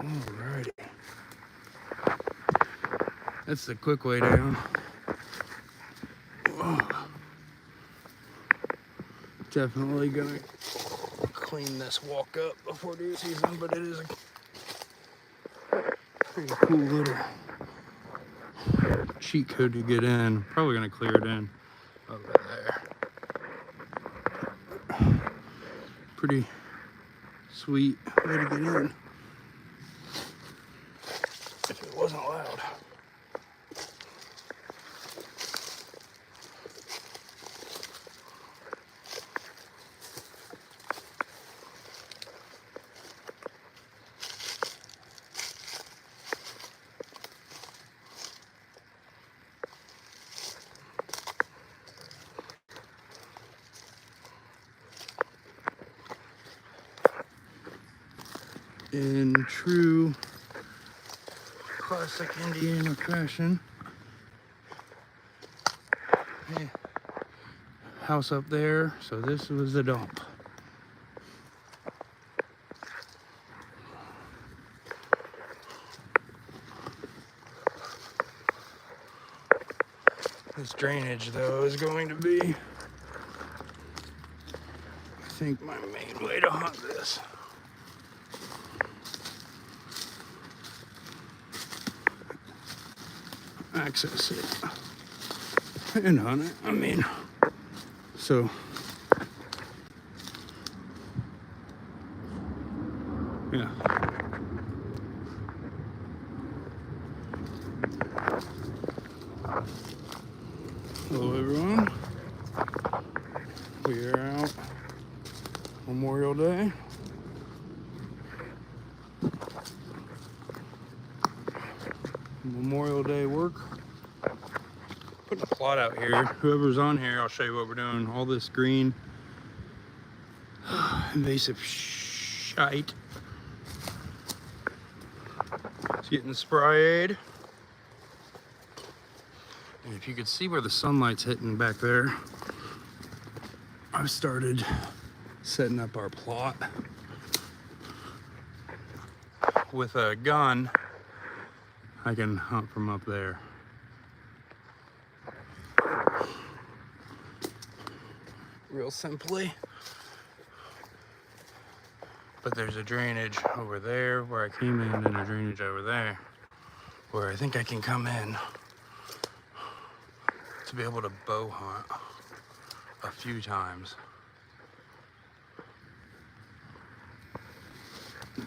Alrighty. That's the quick way down. Oh. Definitely gonna clean this walk up before deer season, but it is a pretty cool little cheat code to get in. Probably gonna clear it in over there. Pretty sweet way to get in. If it wasn't loud. In true classic Indiana fashion, hey, house up there, so this was the dump. This drainage, though, is going to be, I think, my main way to hunt this. Access it and hunt it. I mean, so yeah. Hello, everyone. We are out Memorial Day. Memorial Day work. Putting a plot out here. Whoever's on here, I'll show you what we're doing. All this green invasive shite. It's getting sprayed. And if you could see where the sunlight's hitting back there, I've started setting up our plot with a gun. I can hunt from up there. Real simply. But there's a drainage over there where I came in, and a drainage over there where I think I can come in to be able to bow hunt a few times.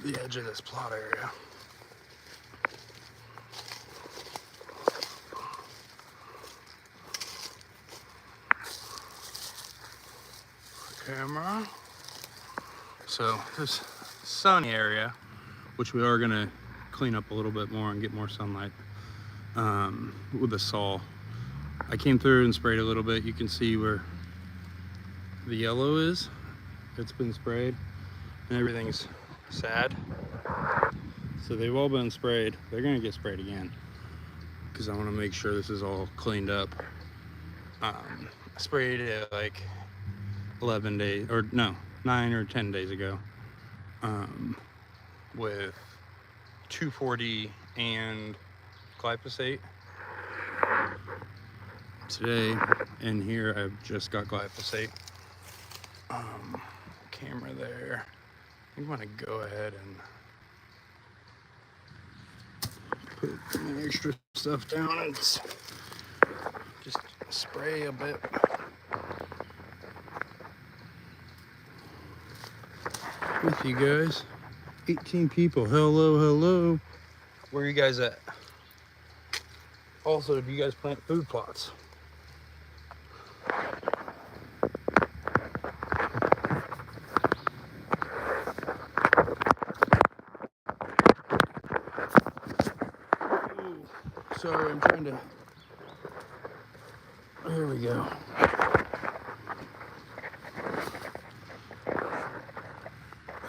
The edge of this plot area. Camera. So this sunny area, which we are gonna clean up a little bit more and get more sunlight with the saw. I came through and sprayed a little bit. You can see where the yellow is. It's been sprayed and everything's sad. So they've all been sprayed. They're gonna get sprayed again because I want to make sure this is all cleaned up. I sprayed it like 11 days, or no, 9 or 10 days ago, with 2,4-D and glyphosate. Today in here I've just got glyphosate. Camera there. I'm gonna go ahead and put my extra stuff down and just spray a bit. With you guys. 18 people. Hello, hello. Where are you guys at? Also, do you guys plant food plots? Ooh, sorry, I'm trying to... There we go.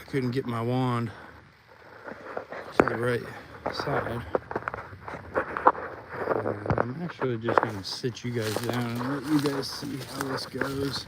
Couldn't get my wand to the right side. I'm actually just going to sit you guys down and let you guys see how this goes.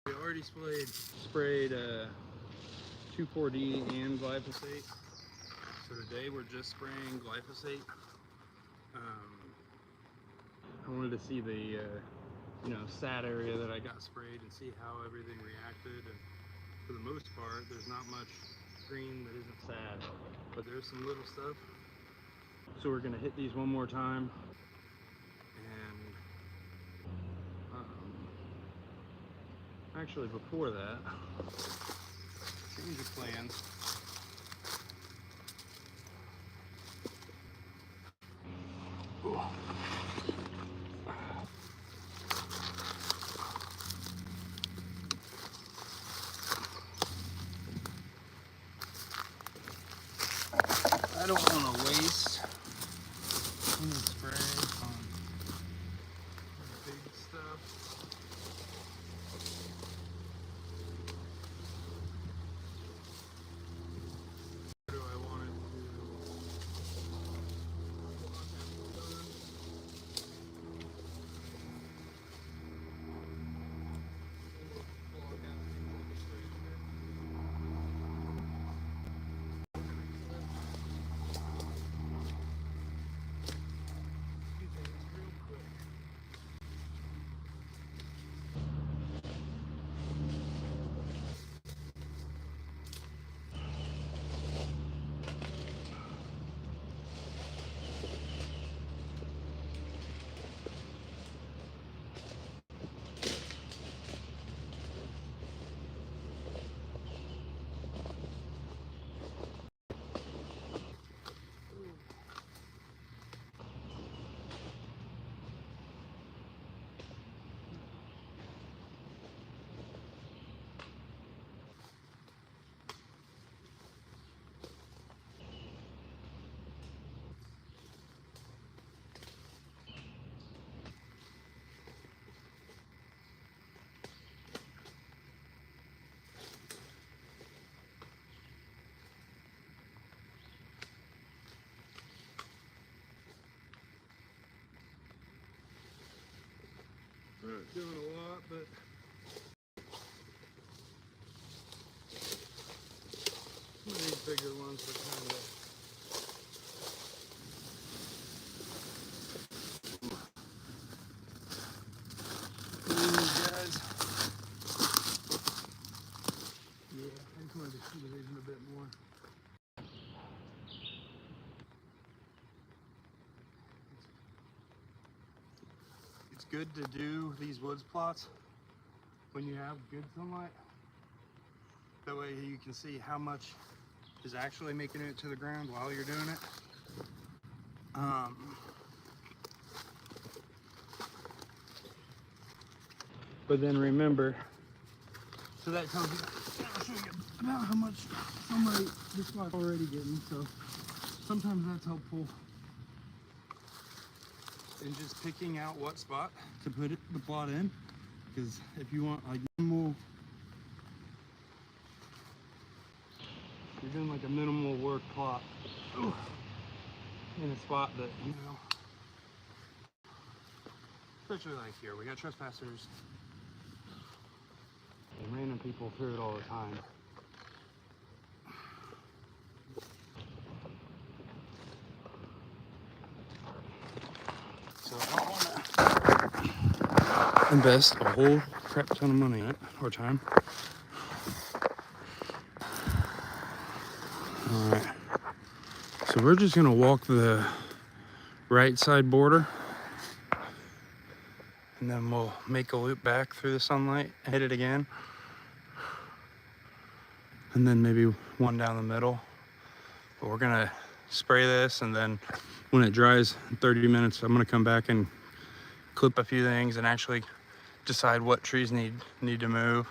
We already sprayed 2,4-D and glyphosate. So today we're just spraying glyphosate. I wanted to see the sad area that I got sprayed and see how everything reacted. And for the most part, there's not much green that isn't sad, but there's some little stuff. So we're gonna hit these one more time, and actually before that, change of plans. I don't want to waste any spray on big stuff. Where do I want it We're not doing a lot, but some of these bigger ones are kind of. Guys. Yeah, I just wanted to see the vision a bit more. It's good to do these woods plots when you have good sunlight. That way you can see how much is actually making it to the ground while you're doing it. But then remember, so that tells you, I'll show you about how much sunlight this spot's already getting. So sometimes that's helpful in just picking out what spot to put the plot in. Because if you want like minimal, you're doing like a minimal work plot in a spot that, especially like here, we got trespassers and random people through it all the time. So I don't want to invest a whole crap ton of money in it, or time. Alright, so we're just gonna walk the right side border, and then we'll make a loop back through the sunlight and hit it again, and then maybe one down the middle. But we're gonna spray this, and then when it dries in 30 minutes, I'm gonna come back and clip a few things and actually decide what trees need to move.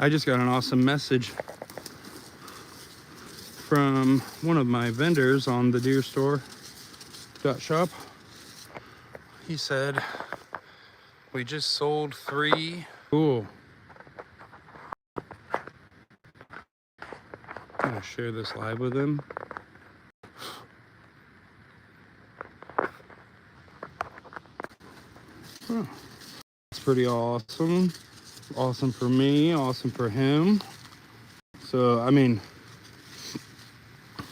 I just got an awesome message from one of my vendors on the deerstore.shop. He said, we just sold 3. Cool. Gosh. share this live with him. Huh. It's pretty awesome. Awesome for me, awesome for him. So, I mean,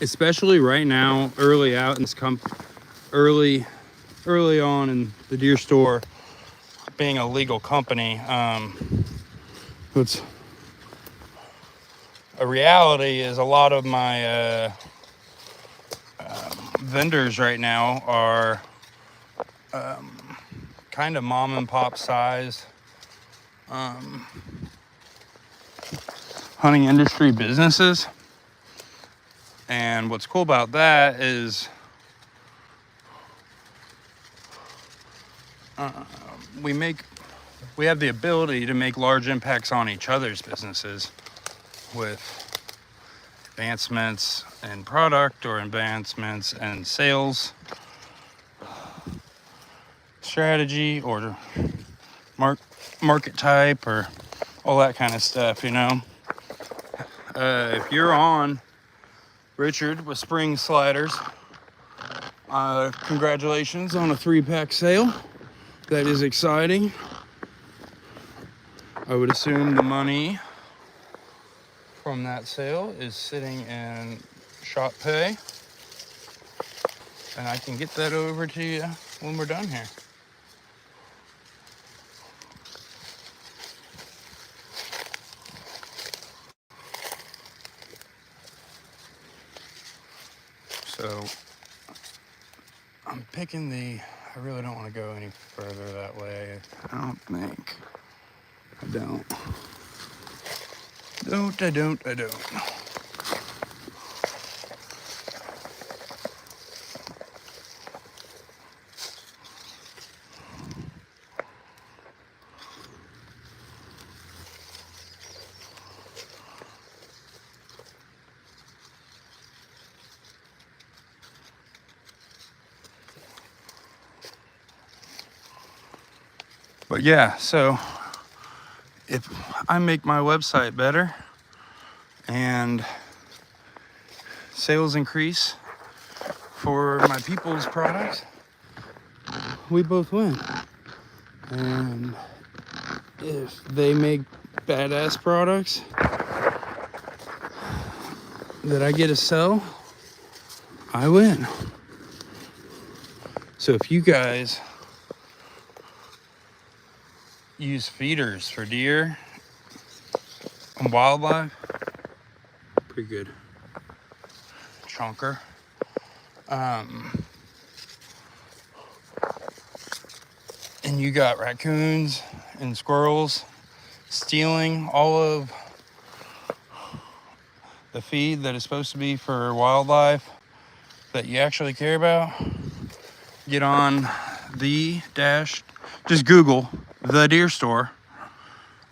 especially right now, early out in this early on in the deer store, being a legal company, it's a reality is a lot of my vendors right now are kind of mom and pop size hunting industry businesses. And what's cool about that is we have the ability to make large impacts on each other's businesses with advancements in product or advancements in sales strategy or market type or all that kind of stuff, you know. If you're on Richard with Spring Sliders, congratulations on a 3-pack sale. That is exciting. I would assume the money from that sale is sitting in shop pay, and I can get that over to you when we're done here. So I'm picking I really don't want to go any further that way. I don't. But yeah, so if I make my website better and sales increase for my people's products, we both win. And if they make badass products that I get to sell, I win. So if you guys use feeders for deer and wildlife, pretty good chunker. And you got raccoons and squirrels stealing all of the feed that is supposed to be for wildlife that you actually care about, get on just Google the deer store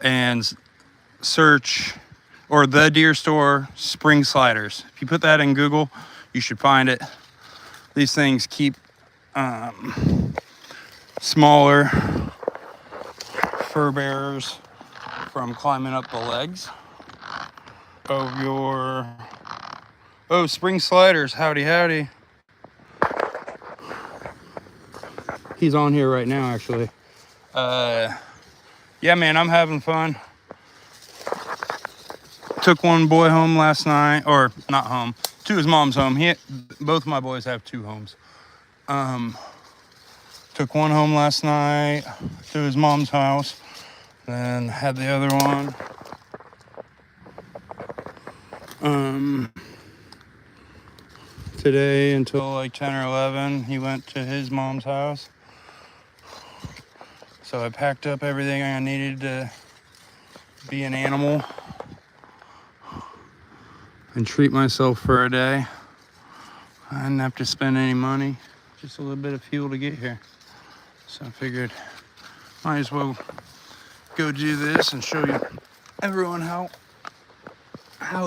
and search, or the deer store spring sliders. If you put that in Google, you should find it. These things keep smaller fur bearers from climbing up the legs of your spring sliders. Howdy. He's on here right now, actually. Yeah, man, I'm having fun. Took one boy home last night, or not home, to his mom's home. Both my boys have 2 homes. Took one home last night to his mom's house, then had the other one. Today until like 10 or 11, he went to his mom's house. So I packed up everything I needed to be an animal and treat myself for a day. I didn't have to spend any money, just a little bit of fuel to get here. So I figured might as well go do this and show you everyone how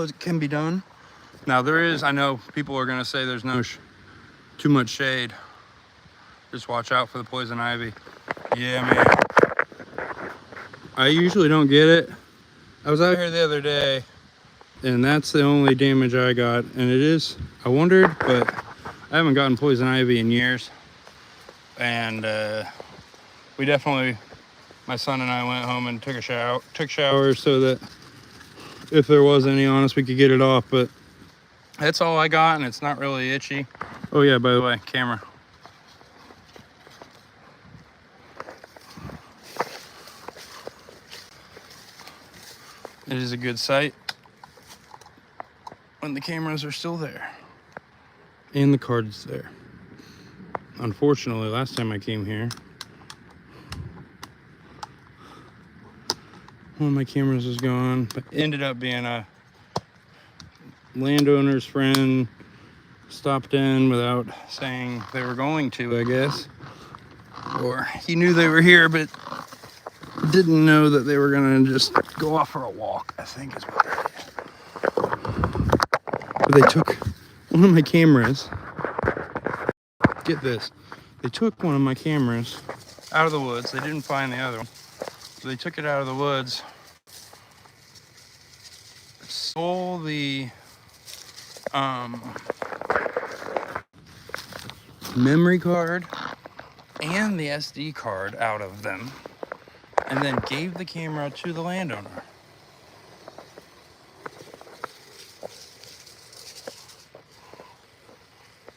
it can be done. Now I know people are gonna say there's no too much shade. Just watch out for the poison ivy. Yeah, man. I usually don't get it. I was out here the other day And that's the only damage I got. And it is, I wondered, but I haven't gotten poison ivy in years. And we definitely, my son and I went home and took showers so that if there was any on us, we could get it off. But that's all I got, and it's not really itchy. Oh yeah, by the way, camera. It is a good sight when the cameras are still there and the card's there. Unfortunately, last time I came here, one of my cameras was gone, but ended up being a landowner's friend. Stopped in without saying they were going to, I guess. Or he knew they were here, but didn't know that they were gonna just go off for a walk, I think is what it is. But they took one of my cameras. Get this. They took one of my cameras out of the woods. They didn't find the other one. So they took it out of the woods, stole the memory card and the SD card out of them, and then gave the camera to the landowner.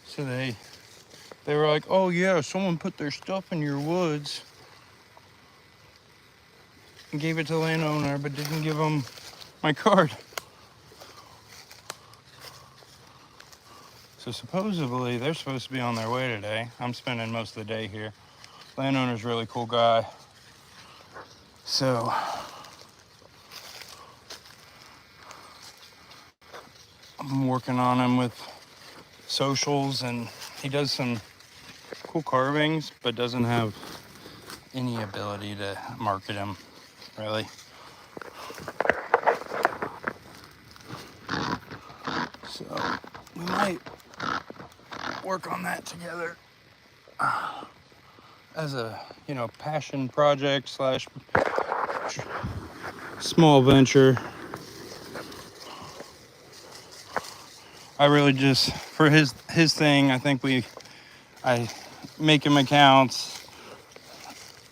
So they were like, oh yeah, someone put their stuff in your woods and gave it to the landowner, but didn't give them my card. So supposedly they're supposed to be on their way today. I'm spending most of the day here. Landowner's a really cool guy. So I'm working on him with socials, and he does some cool carvings, but doesn't have any ability to market them, really. So we might work on that together as a, passion project slash small venture. I really just, for his thing, I think I make him accounts,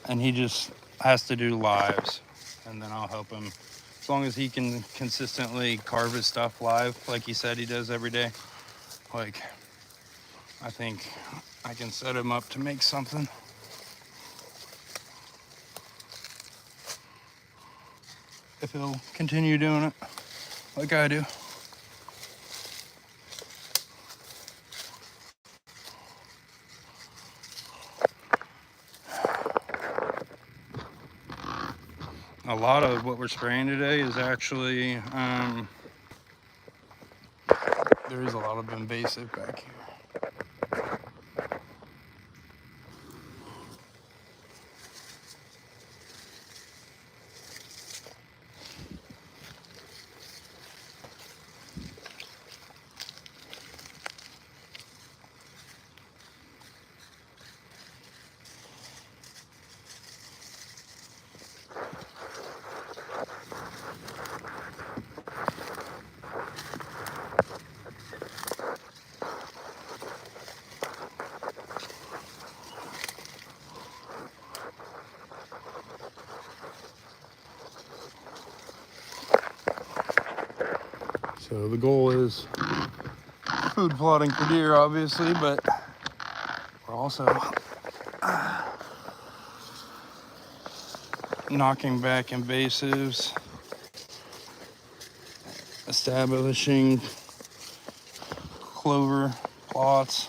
and he just has to do lives, and then I'll help him as long as he can consistently carve his stuff live like he said he does every day. Like, I think I can set him up to make something. If he'll continue doing it like I do. A lot of what we're spraying today is actually, there is a lot of invasive back here. So the goal is food plotting for deer, obviously, but we're also knocking back invasives, establishing clover plots,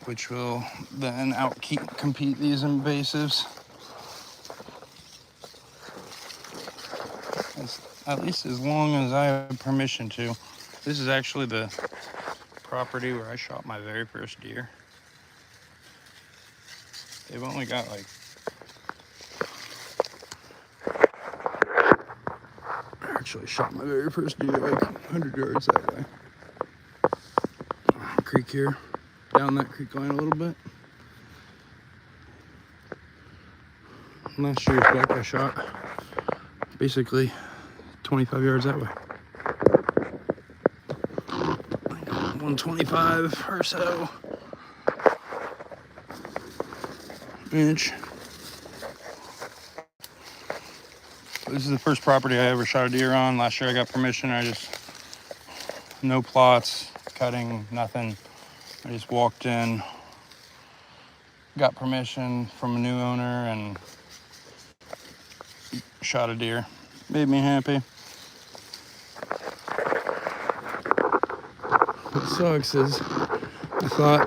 which will then compete these invasives. At least as long as I have permission to. This is actually the property where I shot my very first deer. They've only got I actually shot my very first deer 100 yards that way. Creek here, down that creek line a little bit. Last year's buck I shot basically 25 yards that way. 125 or so inch. This is the first property I ever shot a deer on. Last year I got permission. No plots, cutting, nothing. I just walked in, got permission from a new owner, and shot a deer. Made me happy. What sucks is I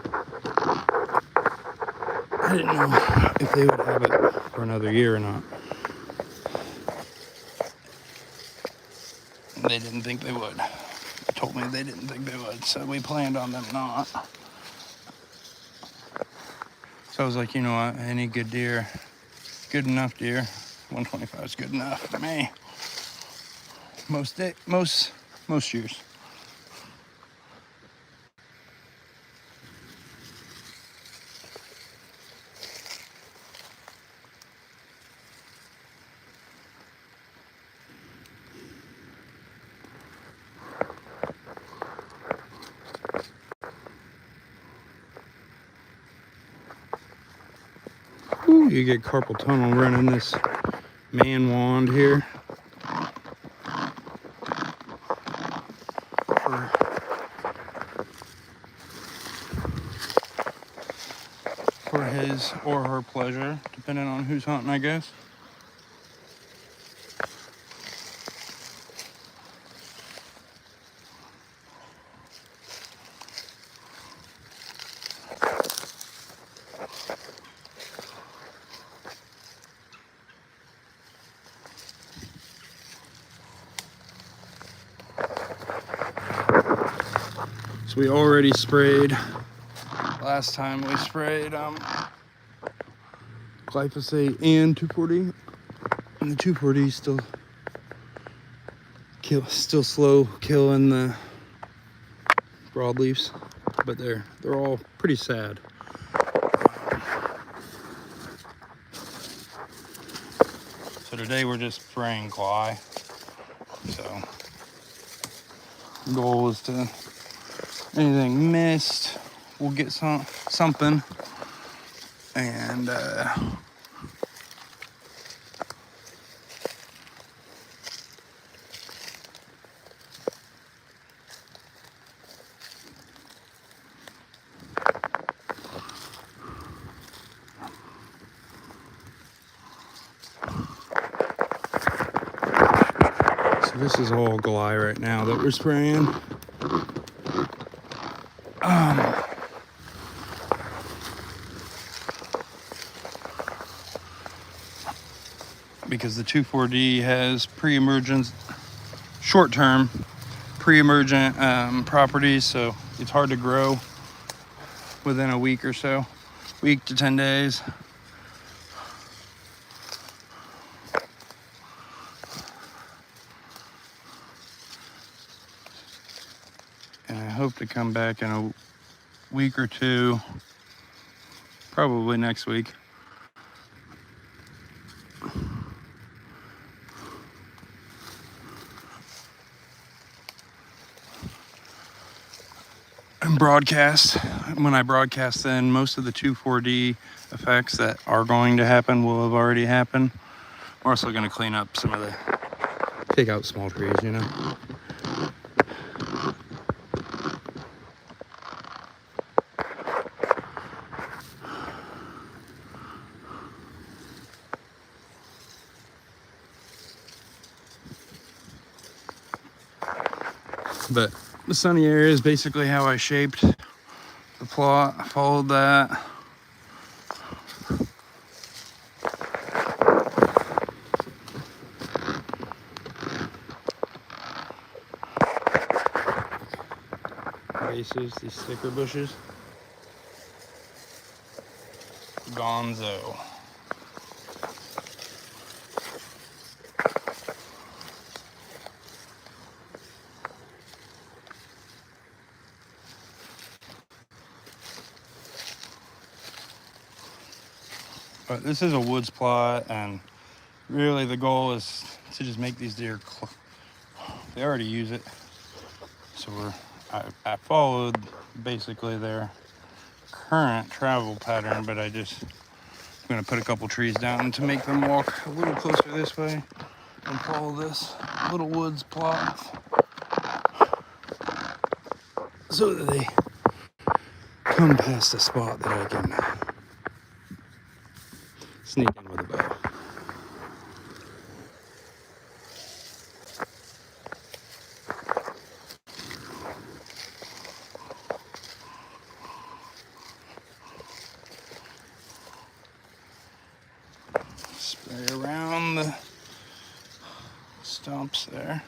didn't know if they would have it for another year or not. They didn't think they would. They told me they didn't think they would, so we planned on them not. So I was like, you know what, any good deer, good enough deer, 125 is good enough for me. Most years. Ooh, you get carpal tunnel running this man wand here. For his or her pleasure, depending on who's hunting, I guess. So we already sprayed. Last time we sprayed glyphosate and 2,4-D, and the 2,4-D still slow killing the broadleaves, but they're all pretty sad. So today we're just spraying gly. So the goal is to anything missed, we'll get something, and so this is all gly right now that we're spraying. Because the 2,4-D has pre-emergent, short-term pre-emergent properties, so it's hard to grow within a week or so, week to 10 days. And I hope to come back in a week or two, probably next week. And broadcast. When I broadcast, then most of the 2,4-D effects that are going to happen will have already happened. We're also going to clean up some of the, take out small trees, you know. But the sunny area is basically how I shaped the plot. I followed that. Bases, these sticker bushes. Gonzo. But this is a woods plot, and really the goal is to just make these deer, they already use it. So I followed basically their current travel pattern, but I'm gonna put a couple trees down to make them walk a little closer this way and follow this little woods plot so that they come past a spot that I can sneak in with a bow. Spray around the stumps there.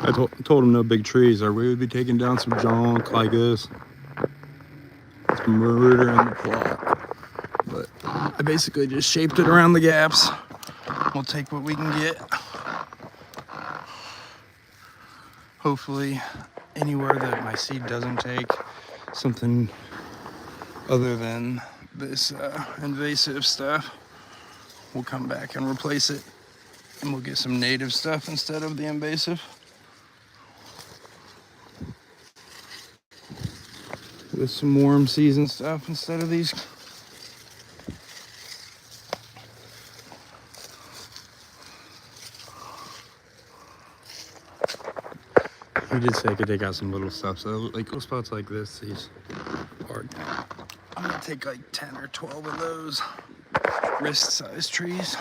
I told him no big trees, or we would be taking down some junk like this. It's murder in the plot. But I basically just shaped it around the gaps. We'll take what we can get. Hopefully, anywhere that my seed doesn't take something other than this invasive stuff, we'll come back and replace it. And we'll get some native stuff instead of the invasive. With some warm season stuff instead of these. He did say I could take out some little stuff, so like little spots like this, these are, I'm gonna take like 10 or 12 of those wrist-sized trees.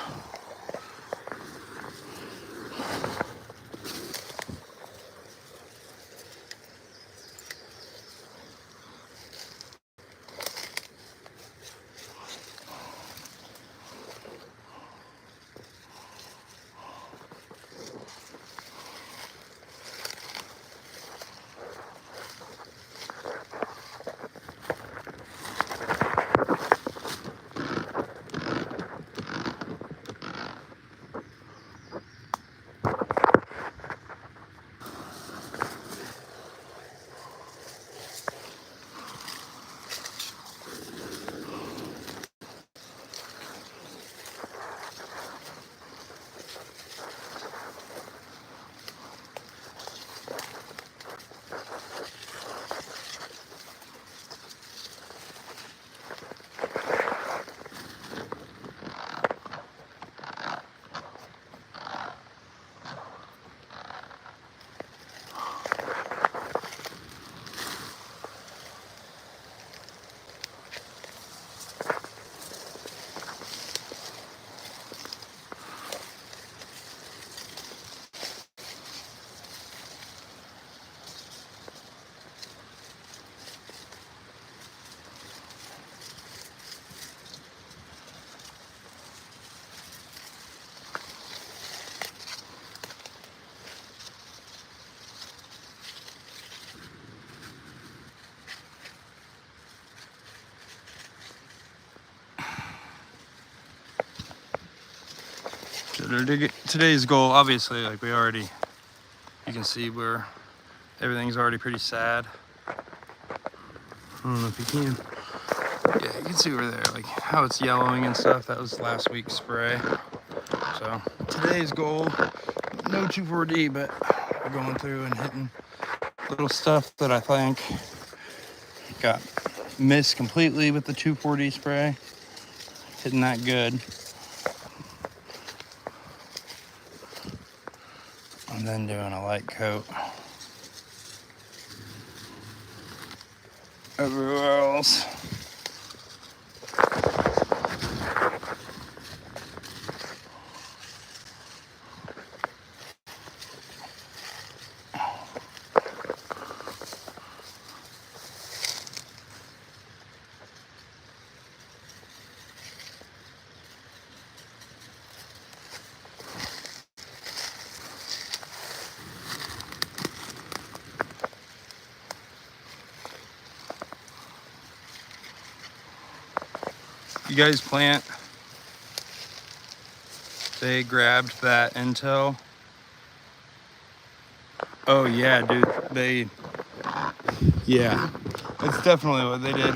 Today's goal, obviously, like you can see where everything's already pretty sad. I don't know if you can. Yeah, you can see over there, like how it's yellowing and stuff. That was last week's spray. So today's goal, no 2,4-D, but we're going through and hitting little stuff that I think got missed completely with the 2,4-D spray. hitting that good. And then doing a light coat everywhere else. You guys plant, they grabbed that intel. Oh yeah, dude, yeah, that's definitely what they did.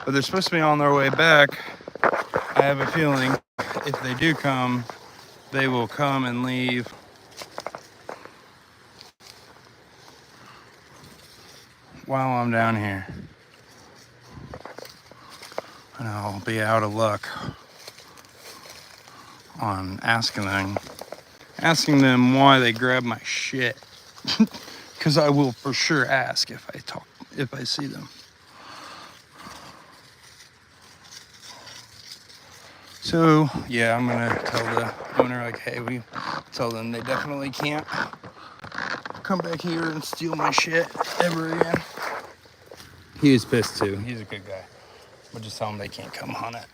But they're supposed to be on their way back. I have a feeling if they do come, they will come and leave. While I'm down here. And I'll be out of luck on asking them why they grabbed my shit. Because I will for sure ask if I see them. So yeah, I'm gonna tell the owner, like, hey, we tell them they definitely can't come back here and steal my shit ever again. He was pissed too. He's a good guy. We'll just tell them they can't come hunt it.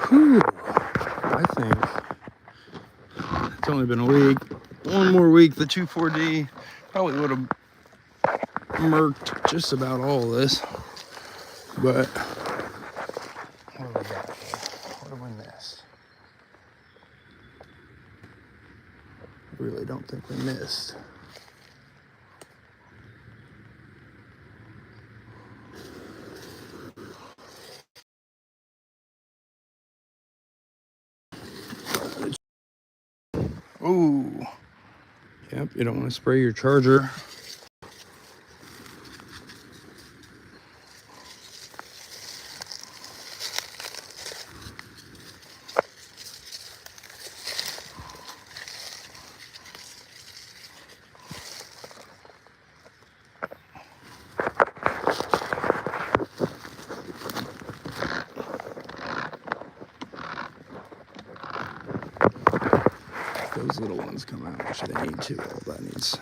Whew. I think it's only been a week. One more week, the 2,4-D probably would have murked just about all of this. But what do we got here? What have we missed? I really don't think we missed. Ooh. Yep, you don't want to spray your charger. Those little ones come out, which they need to. All that needs.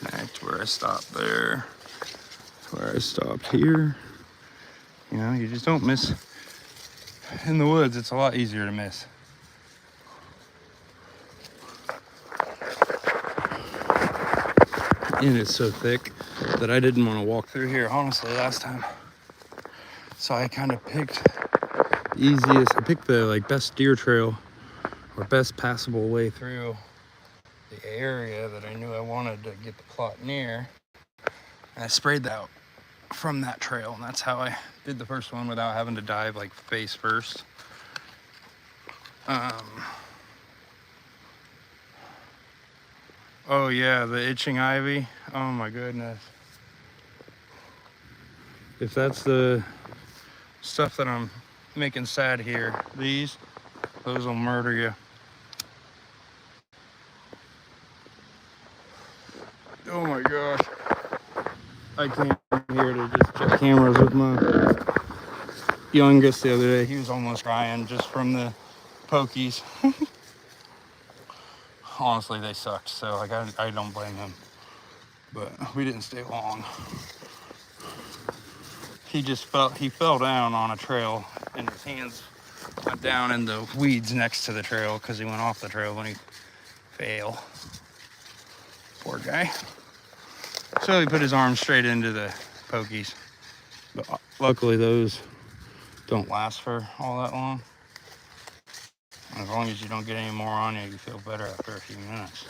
Connect where I stopped there. Where I stopped here. You know, you just don't miss. In the woods, it's a lot easier to miss. And it's so thick that I didn't want to walk through here, honestly, last time. So I kind of picked the easiest, I picked the like best deer trail or best passable way through the area that I knew I wanted to get the plot near. And I sprayed that out. from that trail, and that's how I did the first one without having to dive like face first. Oh yeah, the itching ivy. Oh my goodness. If that's the stuff that I'm making sad here, those will murder you. Oh my gosh. I came here to just check cameras with my youngest the other day. He was almost crying just from the pokies. Honestly, they sucked, so like I don't blame him. But we didn't stay long. He fell down on a trail, and his hands went down in the weeds next to the trail because he went off the trail when he fell. Poor guy. So he put his arm straight into the pokies. But luckily those don't last for all that long. As long as you don't get any more on you, you feel better after a few minutes.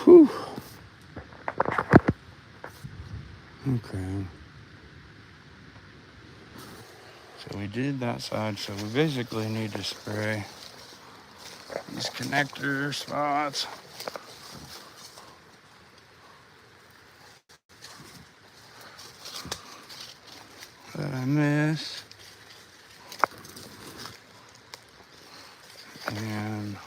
Whew. Okay. So we did that side, so we basically need to spray these connector spots. That I miss. And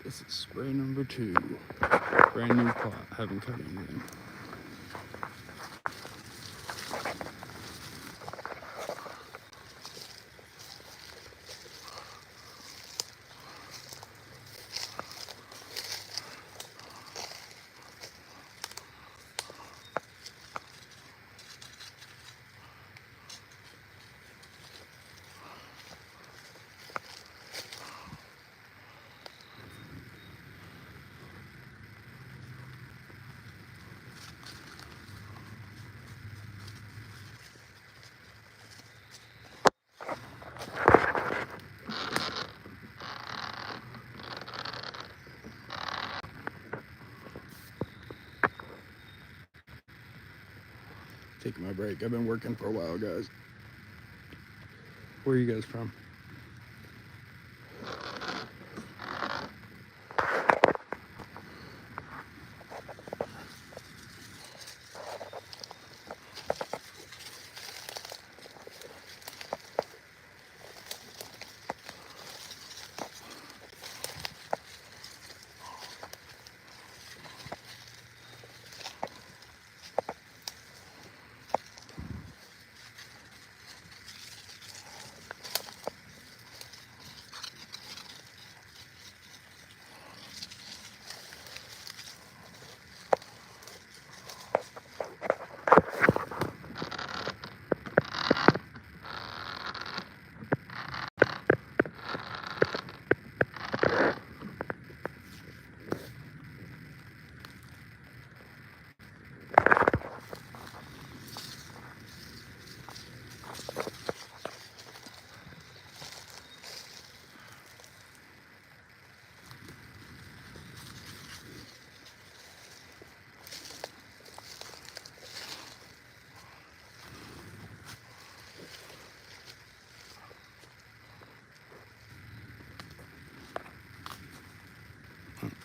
this is spray number 2. Brand new pot, haven't cut anything. Taking my break. I've been working for a while, guys. Where are you guys from?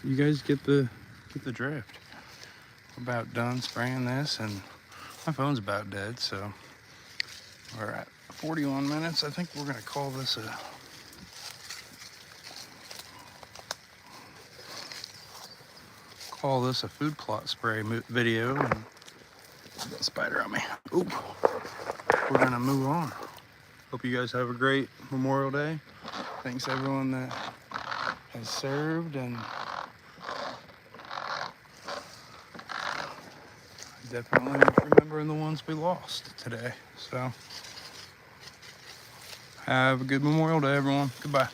you guys get the drift. We're about done spraying this, and my phone's about dead, so we're at 41 minutes. I think we're gonna call this a food plot spray video. And got a spider on me. Oop. We're gonna move on. Hope you guys have a great Memorial Day. Thanks everyone that has served, and definitely remembering the ones we lost today. So have a good Memorial Day, everyone. Goodbye.